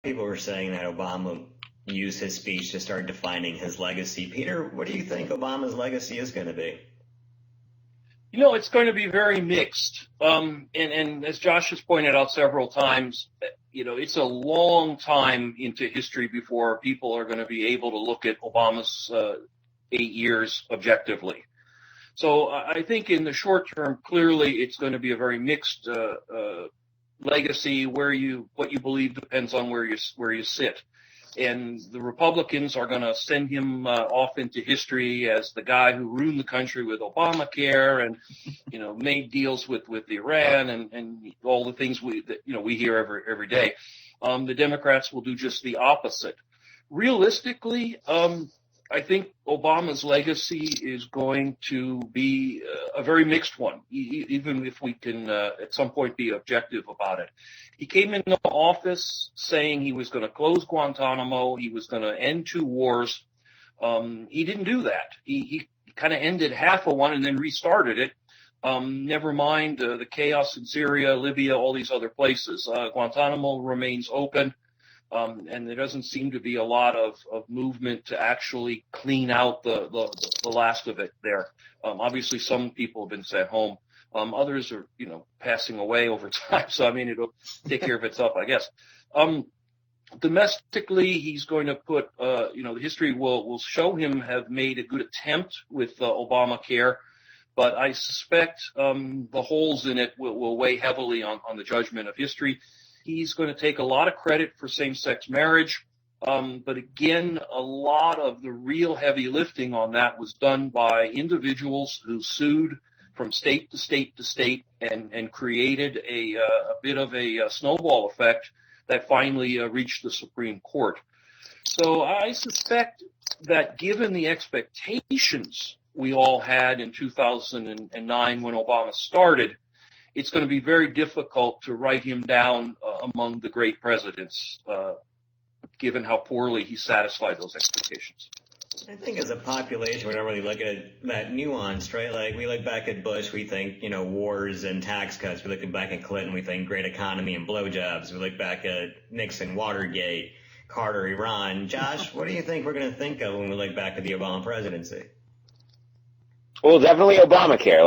People were saying that Obama used his speech to start defining his legacy. Peter, what do you think Obama's legacy is going to be? It's going to be very mixed. And as Josh has pointed out several times, it's a long time into history before people are going to be able to look at Obama's 8 years objectively. So I think in the short term, clearly it's going to be a very mixed legacy. What you believe depends on where you sit. And the Republicans are going to send him off into history as the guy who ruined the country with Obamacare and, made deals with Iran and all the things we hear every day. The Democrats will do just the opposite. Realistically, I think Obama's legacy is going to be a very mixed one, even if we can at some point be objective about it. He came into office saying he was going to close Guantanamo, he was going to end 2 wars. He didn't do that. He kind of ended half of one and then restarted it. Never mind the chaos in Syria, Libya, all these other places. Guantanamo remains open. And there doesn't seem to be a lot of movement to actually clean out the last of it there. Obviously, some people have been sent home. Others are, passing away over time. So, it'll take care of itself, I guess. Domestically, he's going to put, the history will show him have made a good attempt with Obamacare. But I suspect the holes in it will weigh heavily on the judgment of history. He's going to take a lot of credit for same-sex marriage. But again, a lot of the real heavy lifting on that was done by individuals who sued from state to state to state and created a bit of a snowball effect that finally reached the Supreme Court. So I suspect that given the expectations we all had in 2009 when Obama started, it's going to be very difficult to write him down among the great presidents, given how poorly he satisfied those expectations. I think as a population, we don't really look at that nuance, right? Like we look back at Bush, we think, wars and tax cuts. We look back at Clinton, we think great economy and blowjobs. We look back at Nixon, Watergate, Carter, Iran. Josh, what do you think we're going to think of when we look back at the Obama presidency? Well, definitely Obamacare.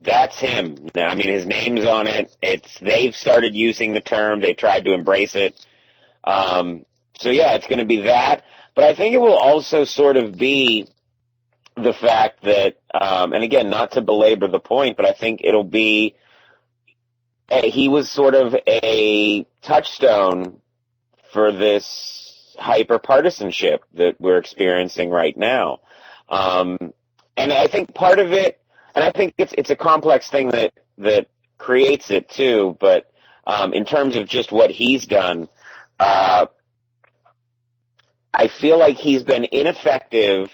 That's him. His name's on it. They've started using the term. They tried to embrace it. It's going to be that. But I think it will also sort of be the fact that, and again, not to belabor the point, but I think it'll be, he was sort of a touchstone for this hyper-partisanship that we're experiencing right now. And I think part of it, and I think it's a complex thing that creates it too, but in terms of just what he's done, I feel like he's been ineffective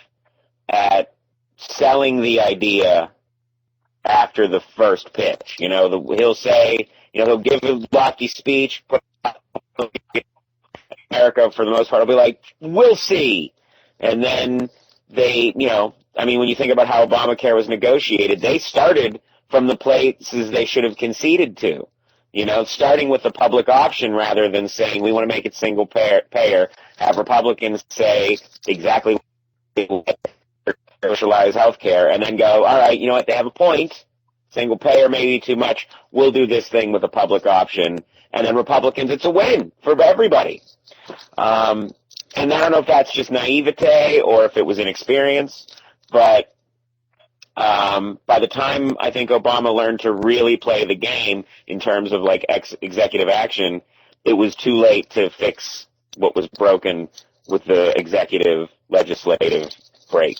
at selling the idea after the first pitch. He'll say, he'll give a lofty speech, but America, for the most part, will be like, we'll see. And then when you think about how Obamacare was negotiated, they started from the places they should have conceded to, starting with the public option rather than saying we want to make it single payer, have Republicans say exactly socialize health care, and then go, all right, they have a point, single payer maybe too much, we'll do this thing with a public option, and then Republicans, it's a win for everybody. And I don't know if that's just naivete or if it was inexperience, but by the time I think Obama learned to really play the game in terms of executive action, it was too late to fix what was broken with the executive legislative break.